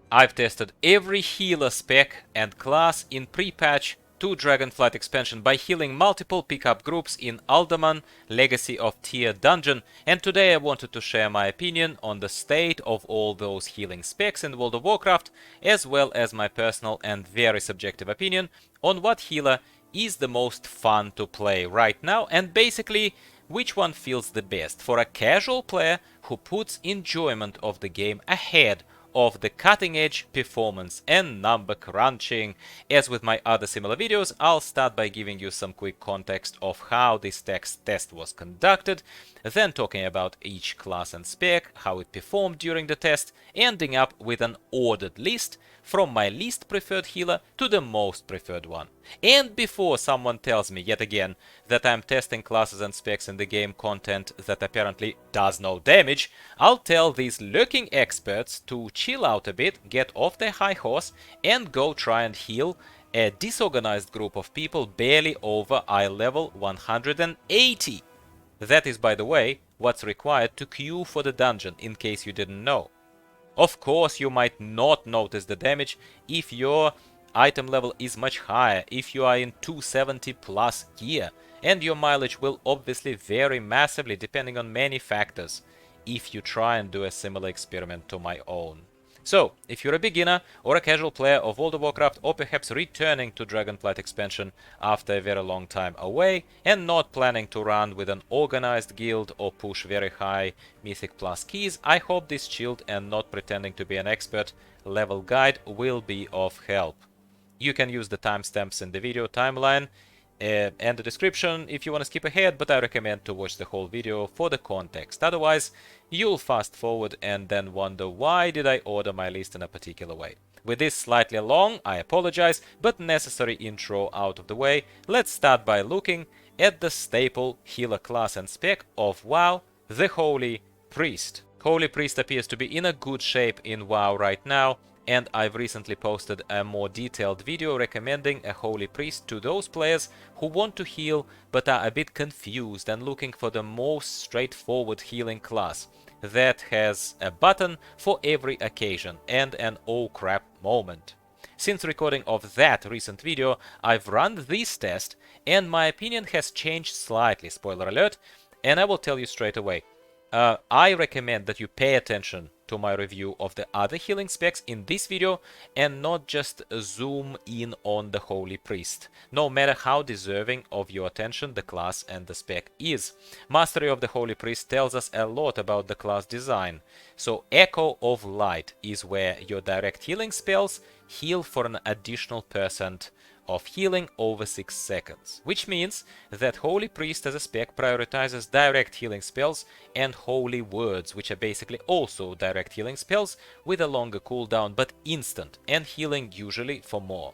I've tested every healer spec and class in pre-patch 2 Dragonflight expansion by healing multiple pickup groups in Alderman Legacy of Tier dungeon, and today I wanted to share my opinion on the state of all those healing specs in World of Warcraft, as well as my personal and very subjective opinion on what healer is the most fun to play right now, and basically which one feels the best for a casual player who puts enjoyment of the game ahead of the cutting-edge performance and number crunching. As with my other similar videos, I'll start by giving you some quick context of how this test was conducted, then talking about each class and spec, how it performed during the test, ending up with an ordered list from my least preferred healer to the most preferred one. And before someone tells me yet again that I'm testing classes and specs in the game content that apparently does no damage, I'll tell these lurking experts to chill out a bit, get off their high horse, and go try and heal a disorganized group of people barely over eye level 180. That is, by the way, what's required to queue for the dungeon, in case you didn't know. Of course, you might not notice the damage if your item level is much higher, if you are in 270 plus gear, and your mileage will obviously vary massively depending on many factors if you try and do a similar experiment to my own. So, if you're a beginner or a casual player of World of Warcraft, or perhaps returning to Dragonflight expansion after a very long time away and not planning to run with an organized guild or push very high Mythic Plus keys, I hope this chilled and not pretending to be an expert level guide will be of help. You can use the timestamps in the video timeline and the description if you want to skip ahead, but I recommend to watch the whole video for the context. Otherwise, you'll fast forward and then wonder why did I order my list in a particular way. With this slightly long, I apologize, but necessary intro out of the way, let's start by looking at the staple healer class and spec of WoW, the Holy Priest. Holy Priest appears to be in a good shape in WoW right now, and I've recently posted a more detailed video recommending a Holy Priest to those players who want to heal but are a bit confused and looking for the most straightforward healing class that has a button for every occasion and an oh crap moment. Since recording of that recent video, I've run this test and my opinion has changed slightly, spoiler alert, and I will tell you straight away. I recommend that you pay attention to my review of the other healing specs in this video and not just zoom in on the Holy Priest, no matter how deserving of your attention the class and the spec is. Mastery of the Holy Priest tells us a lot about the class design. So Echo of Light is where your direct healing spells heal for an additional % of healing over 6 seconds, which means that Holy Priest as a spec prioritizes direct healing spells and Holy Words, which are basically also direct healing spells with a longer cooldown but instant and healing usually for more.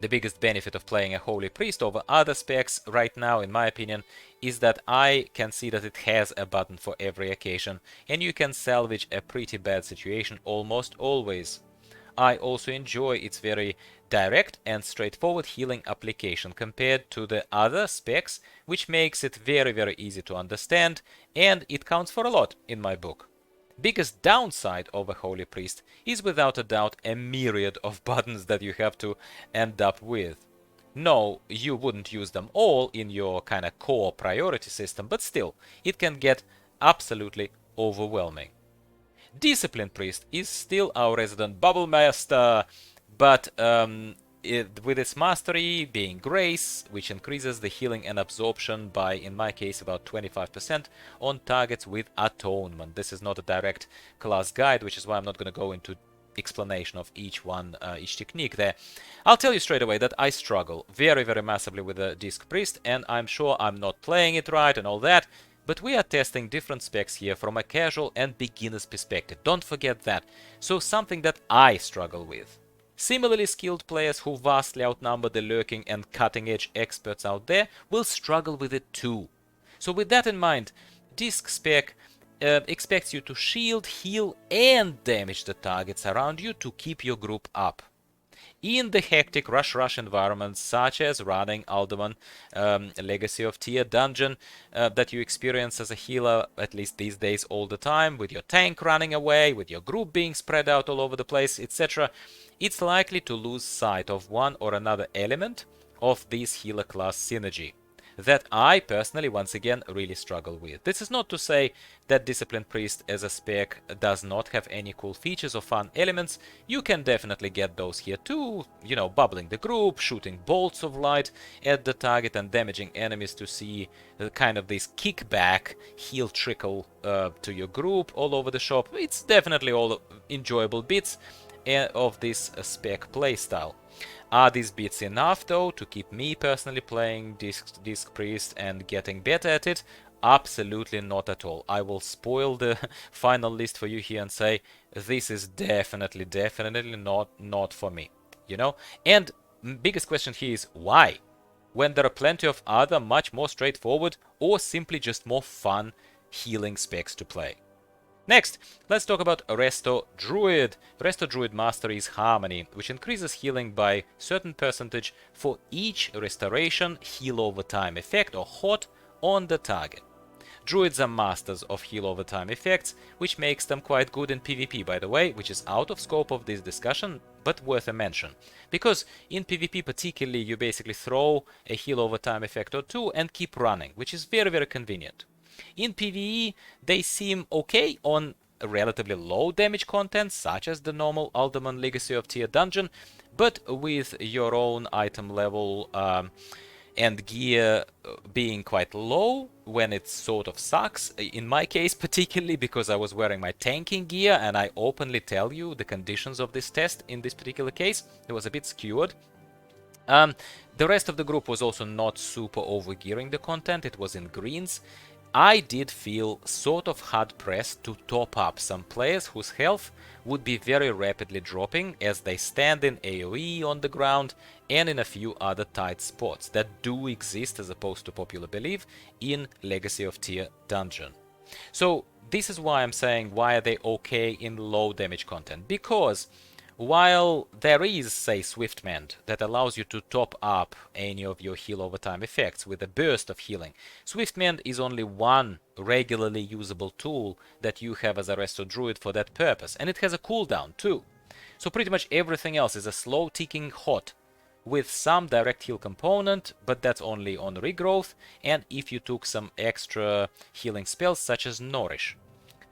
The biggest benefit of playing a Holy Priest over other specs right now, in my opinion, is that I can see that it has a button for every occasion and you can salvage a pretty bad situation almost always. I also enjoy its very direct and straightforward healing application compared to the other specs, which makes it very easy to understand, and it counts for a lot in my book. Biggest downside of a Holy Priest is without a doubt a myriad of buttons that you have to end up with. No, you wouldn't use them all in your kinda core priority system, but still, it can get absolutely overwhelming. Discipline Priest is still our resident bubble master, but with its mastery being Grace, which increases the healing and absorption by, in my case, about 25% on targets with Atonement. This is not a direct class guide, which is why I'm not going to go into explanation of each technique there. I'll tell you straight away that I struggle very massively with the Disc Priest, and I'm sure I'm not playing it right and all that. But we are testing different specs here from a casual and beginner's perspective. Don't forget that. So something that I struggle with. Similarly skilled players who vastly outnumber the lurking and cutting-edge experts out there will struggle with it too. So with that in mind, Disc spec expects you to shield, heal and damage the targets around you to keep your group up. In the hectic rush environments, such as running Alderman Legacy of Tear dungeon that you experience as a healer, at least these days, all the time, with your tank running away, with your group being spread out all over the place, etc., it's likely to lose sight of one or another element of this healer class synergy that I personally, once again, really struggle with. This is not to say that Disciplined Priest as a spec does not have any cool features or fun elements. You can definitely get those here too, you know, bubbling the group, shooting bolts of light at the target and damaging enemies to see kind of this kickback heal trickle to your group all over the shop. It's definitely all enjoyable bits of this spec playstyle. Are these bits enough, though, to keep me personally playing Disc Priest and getting better at it? Absolutely not at all. I will spoil the final list for you here and say this is definitely not for me, you know? And biggest question here is why? When there are plenty of other much more straightforward or simply just more fun healing specs to play. Next, let's talk about Resto Druid. Resto Druid Mastery is Harmony, which increases healing by certain percentage for each restoration heal over time effect or HOT on the target. Druids are masters of heal over time effects, which makes them quite good in PvP, by the way, which is out of scope of this discussion, but worth a mention. Because in PvP particularly, you basically throw a heal over time effect or two and keep running, which is very convenient. In PvE, they seem okay on relatively low damage content, such as the normal Alderman Legacy of Tear dungeon, but with your own item level and gear being quite low when it sort of sucks. In my case, particularly because I was wearing my tanking gear, and I openly tell you the conditions of this test in this particular case, it was a bit skewed. The rest of the group was also not super overgearing the content, it was in greens. I did feel sort of hard-pressed to top up some players whose health would be very rapidly dropping as they stand in AoE on the ground and in a few other tight spots that do exist, as opposed to popular belief, in Legacy of Tear dungeon. So this is why I'm saying why are they okay in low damage content, because while there is, say, Swiftmend that allows you to top up any of your heal over time effects with a burst of healing, Swiftmend is only one regularly usable tool that you have as a Resto Druid for that purpose, and it has a cooldown too. So pretty much everything else is a slow ticking HOT with some direct heal component, but that's only on regrowth and if you took some extra healing spells such as Nourish.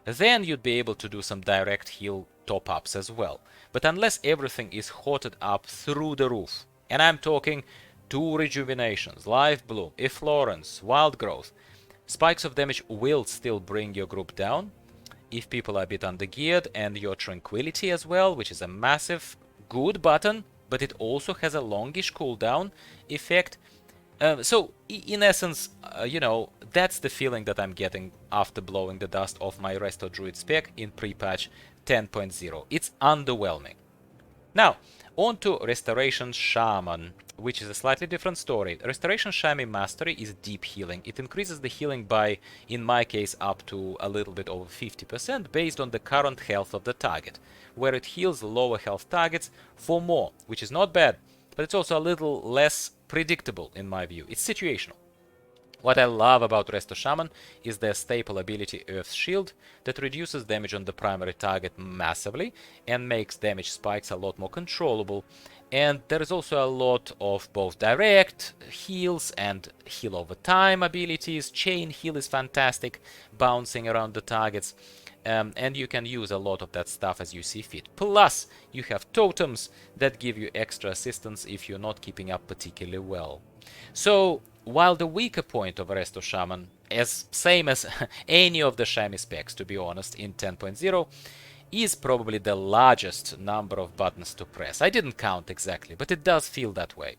Then you'd be able to do some direct heal top-ups as well. But unless everything is hotted up through the roof, and I'm talking 2 rejuvenations, Life Bloom, Efflorence, Wild Growth, spikes of damage will still bring your group down if people are a bit undergeared, and your Tranquility as well, which is a massive good button, but it also has a longish cooldown effect. So, in essence, you know, that's the feeling that I'm getting after blowing the dust off my Resto Druid spec in pre-patch 10.0. It's underwhelming. Now, on to Restoration Shaman, which is a slightly different story. Restoration Shaman Mastery is deep healing. It increases the healing by, in my case, up to a little bit over 50% based on the current health of the target, where it heals lower health targets for more, which is not bad, but it's also a little less predictable in my view. It's situational. What I love about Resto Shaman is their staple ability Earth Shield that reduces damage on the primary target massively and makes damage spikes a lot more controllable. And there is also a lot of both direct heals and heal over time abilities. Chain heal is fantastic, bouncing around the targets. And you can use a lot of that stuff as you see fit. Plus, you have totems that give you extra assistance if you're not keeping up particularly well. So, while the weaker point of Resto Shaman, same as any of the Shami specs to be honest in 10.0, is probably the largest number of buttons to press. I didn't count exactly, but it does feel that way.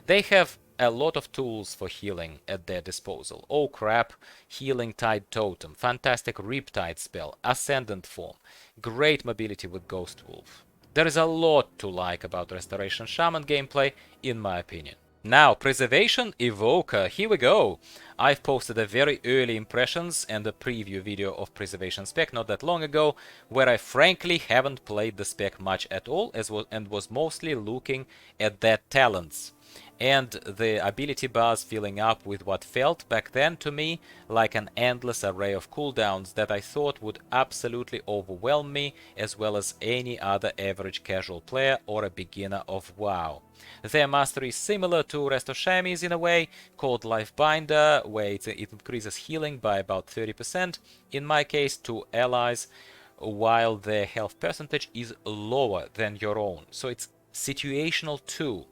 They have a lot of tools for healing at their disposal. Oh crap, Healing Tide Totem, fantastic Riptide spell, Ascendant Form, great mobility with Ghost Wolf. There is a lot to like about Restoration Shaman gameplay, in my opinion. Now, Preservation Evoker, here we go. I've posted a very early impressions and a preview video of Preservation spec not that long ago, where I frankly haven't played the spec much at all and was mostly looking at their talents and the ability bars filling up with what felt back then to me like an endless array of cooldowns that I thought would absolutely overwhelm me as well as any other average casual player or a beginner of WoW. Their mastery is similar to Resto Shaman's in a way, called Lifebinder, where it increases healing by about 30%, in my case to allies, while their health percentage is lower than your own, so it's situational too.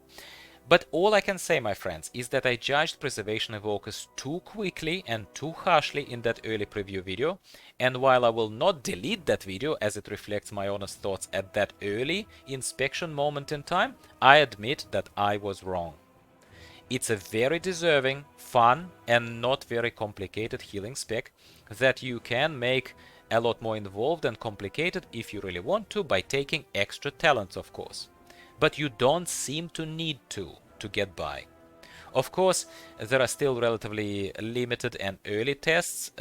But all I can say, my friends, is that I judged Preservation Evokers too quickly and too harshly in that early preview video, and while I will not delete that video as it reflects my honest thoughts at that early inspection moment in time, I admit that I was wrong. It's a very deserving, fun, and not very complicated healing spec that you can make a lot more involved and complicated if you really want to by taking extra talents, of course. But you don't seem to need to get by. Of course, there are still relatively limited and early tests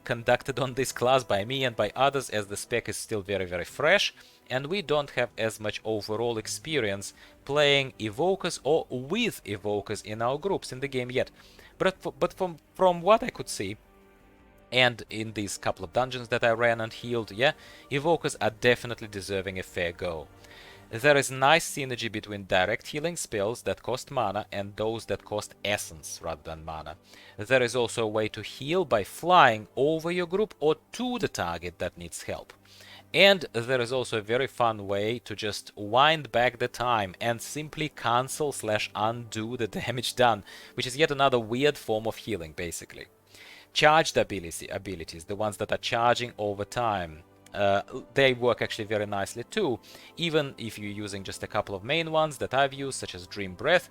conducted on this class by me and by others, as the spec is still very fresh, and we don't have as much overall experience playing Evokers or with Evokers in our groups in the game yet. But from what I could see, and in these couple of dungeons that I ran and healed, yeah, Evokers are definitely deserving a fair go. There is nice synergy between direct healing spells that cost mana and those that cost essence rather than mana. There is also a way to heal by flying over your group or to the target that needs help. And there is also a very fun way to just wind back the time and simply cancel/undo the damage done, which is yet another weird form of healing basically. Charged abilities, the ones that are charging over time, they work actually very nicely too, even if you're using just a couple of main ones that I've used, such as Dream Breath,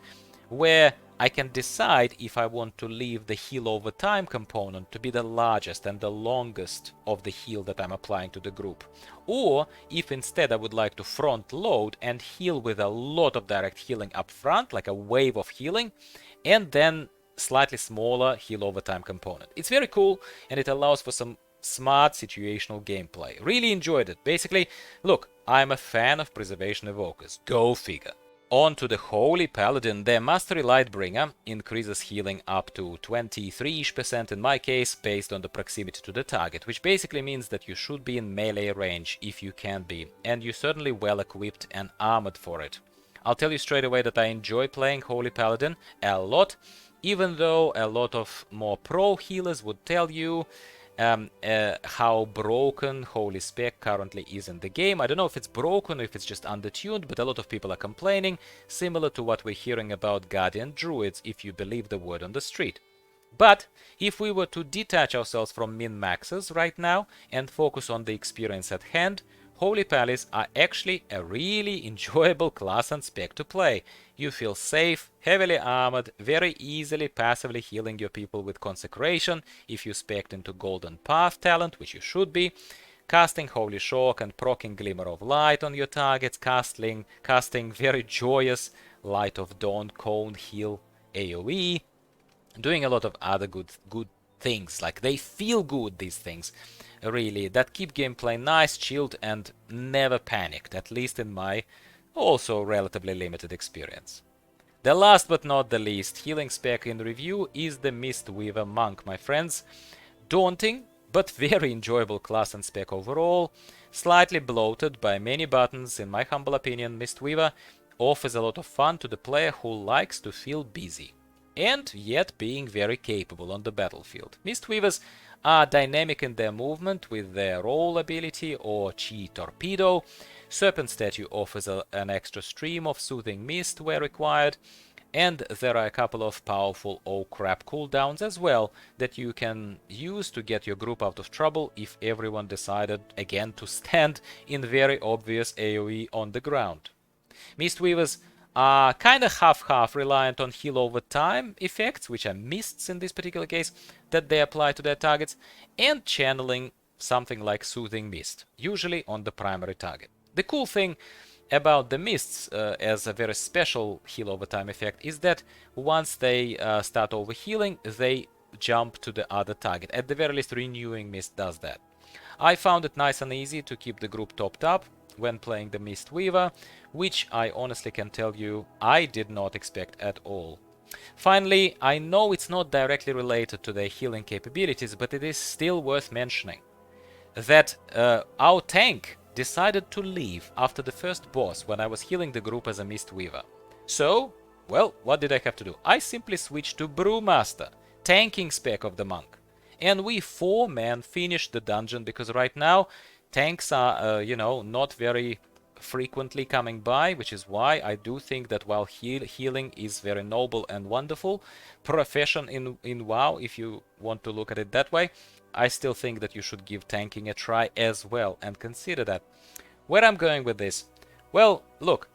where I can decide if I want to leave the heal over time component to be the largest and the longest of the heal that I'm applying to the group, or if instead I would like to front load and heal with a lot of direct healing up front, like a wave of healing, and then slightly smaller heal over time component. It's very cool, and it allows for some smart situational gameplay. Really enjoyed it. Basically, look, I'm a fan of Preservation Evokers. Go figure. On to the Holy Paladin. Their Mastery Lightbringer increases healing up to 23% in my case, based on the proximity to the target, which basically means that you should be in melee range if you can be, and you're certainly well equipped and armored for it. I'll tell you straight away that I enjoy playing Holy Paladin a lot, even though a lot of more pro healers would tell you how broken Holy Spec currently is in the game. I don't know if it's broken or if it's just undertuned, but a lot of people are complaining, similar to what we're hearing about Guardian Druids, if you believe the word on the street. But if we were to detach ourselves from min-maxes right now and focus on the experience at hand, Holy Palis are actually a really enjoyable class and spec to play. You feel safe, heavily armored, very easily passively healing your people with Consecration if you spec'd into Golden Path talent, which you should be, casting Holy Shock and proccing Glimmer of Light on your targets, casting very joyous Light of Dawn Cone Heal AoE, doing a lot of other good things. Like, they feel good, these things, really, that keep gameplay nice, chilled, and never panicked, at least in my also relatively limited experience. The last but not the least healing spec in review is the Mistweaver Monk, my friends. Daunting, but very enjoyable class and spec overall. Slightly bloated by many buttons, in my humble opinion, Mistweaver offers a lot of fun to the player who likes to feel busy, and yet being very capable on the battlefield. Mistweavers are dynamic in their movement with their roll ability or Chi Torpedo. Serpent Statue offers an extra stream of Soothing Mist where required, and there are a couple of powerful oh crap cooldowns as well that you can use to get your group out of trouble if everyone decided again to stand in very obvious AoE on the ground. Mistweavers are kind of half-half reliant on heal over time effects, which are mists in this particular case, that they apply to their targets, and channeling something like Soothing Mist, usually on the primary target. The cool thing about the mists as a very special heal over time effect is that once they start overhealing, they jump to the other target. At the very least, Renewing Mist does that. I found it nice and easy to keep the group topped up when playing the Mistweaver, which I honestly can tell you I did not expect at all. Finally, I know it's not directly related to their healing capabilities, but it is still worth mentioning that our tank decided to leave after the first boss when I was healing the group as a Mistweaver. So, well, what did I have to do? I simply switched to Brewmaster, tanking spec of the monk. And we 4-man finished the dungeon because right now tanks are, not very frequently coming by, which is why I do think that while healing is very noble and wonderful profession in WoW, if you want to look at it that way, I still think that you should give tanking a try as well and consider that. Where I'm going with this? Well, look,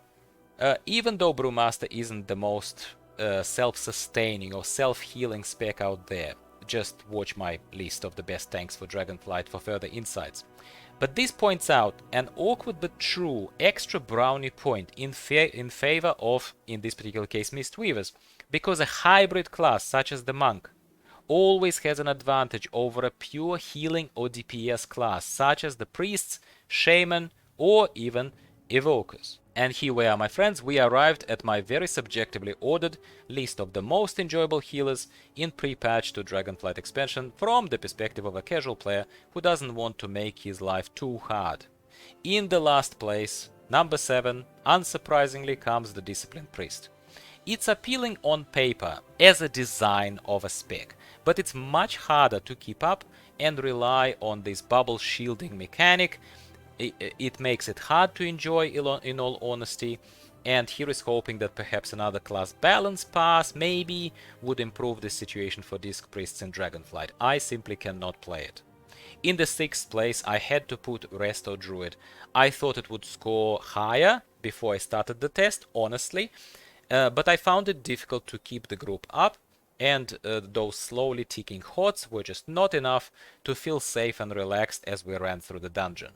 even though Brewmaster isn't the most self-sustaining or self-healing spec out there, just watch my list of the best tanks for Dragonflight for further insights. But this points out an awkward but true extra brownie point in favor of, in this particular case, Mistweavers, because a hybrid class such as the Monk always has an advantage over a pure healing or DPS class such as the Priests, Shaman, or even Evokers. And here we are, my friends, we arrived at my very subjectively ordered list of the most enjoyable healers in pre-patch to Dragonflight expansion from the perspective of a casual player who doesn't want to make his life too hard. In the last place, number 7, unsurprisingly comes the Disciplined Priest. It's appealing on paper as a design of a spec, but it's much harder to keep up and rely on this bubble shielding mechanic. It makes it hard to enjoy in all honesty, and here is hoping that perhaps another class balance pass maybe would improve this situation for Disc Priests in Dragonflight. I simply cannot play it. In the 6th place I had to put Resto Druid. I thought it would score higher before I started the test, honestly, but I found it difficult to keep the group up, and those slowly ticking HOTS were just not enough to feel safe and relaxed as we ran through the dungeon.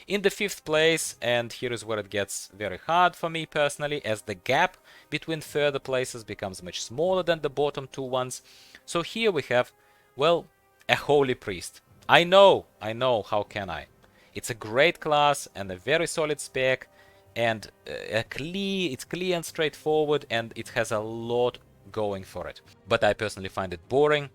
In the 5th place, and here is where it gets very hard for me personally, as the gap between further places becomes much smaller than the bottom 2 ones. So here we have, well, a Holy Priest. I know, how can I? It's a great class and a very solid spec, and it's clear and straightforward, and it has a lot going for it. But I personally find it boring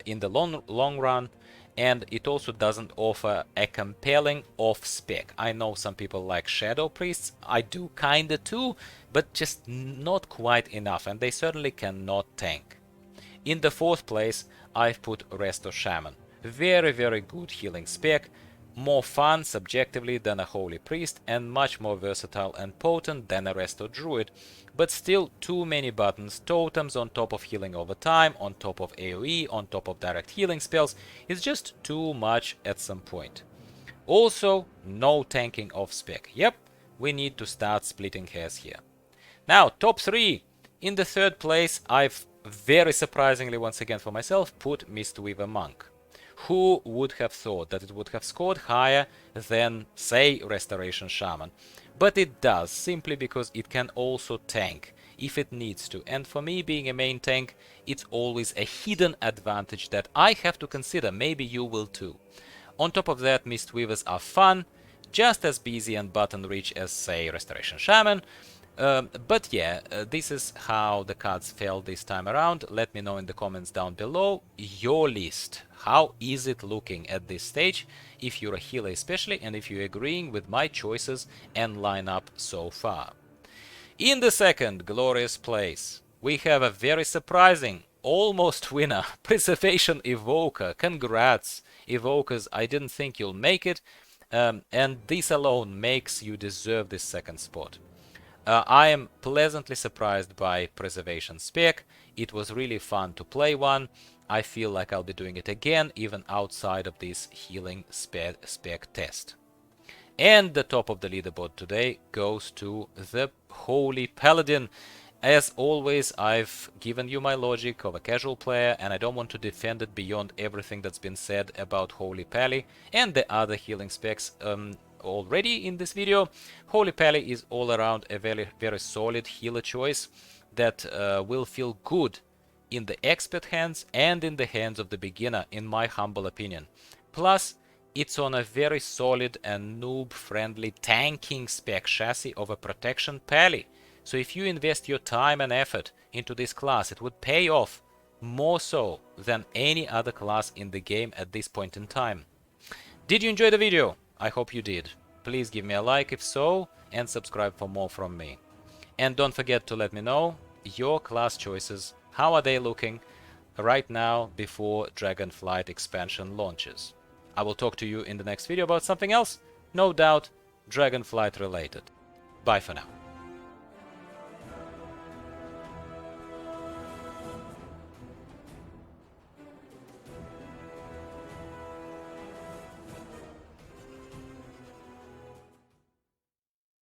in the long run, and it also doesn't offer a compelling off-spec. I know some people like Shadow Priests, I do kinda too, but just not quite enough, and they certainly cannot tank. In the 4th place, I've put Resto Shaman. Very, very good healing spec, more fun subjectively than a Holy Priest, and much more versatile and potent than a Resto Druid, but still too many buttons, totems on top of healing over time, on top of AoE, on top of direct healing spells, is just too much at some point. Also, no tanking off spec. Yep, we need to start splitting hairs here. Now, top 3. In the 3rd place, I've very surprisingly once again for myself put Mistweaver Monk. Who would have thought that it would have scored higher than, say, Restoration Shaman? But it does, simply because it can also tank if it needs to. And for me, being a main tank, it's always a hidden advantage that I have to consider. Maybe you will too. On top of that, Mistweavers are fun, just as busy and button rich as, say, Restoration Shaman. But yeah, this is how the cards fell this time around. Let me know in the comments down below your list. How is it looking at this stage, if you're a healer especially, and if you're agreeing with my choices and lineup so far. In the 2nd glorious place, we have a very surprising, almost winner, Preservation Evoker. Congrats, Evokers, I didn't think you'll make it, and this alone makes you deserve this 2nd spot. I am pleasantly surprised by Preservation spec. It was really fun to play one. I feel like I'll be doing it again, even outside of this healing spec test. And the top of the leaderboard today goes to the Holy Paladin. As always, I've given you my logic of a casual player, and I don't want to defend it beyond everything that's been said about Holy Pally and the other healing specs. already in this video, Holy Pally is all around a very solid healer choice that will feel good in the expert hands and in the hands of the beginner, in my humble opinion. Plus, it's on a very solid and noob-friendly tanking spec chassis of a protection pally. So if you invest your time and effort into this class, it would pay off more so than any other class in the game at this point in time. Did you enjoy the video? I hope you did. Please give me a like if so, and subscribe for more from me. And don't forget to let me know your class choices. How are they looking right now before Dragonflight expansion launches? I will talk to you in the next video about something else, no doubt Dragonflight related. Bye for now.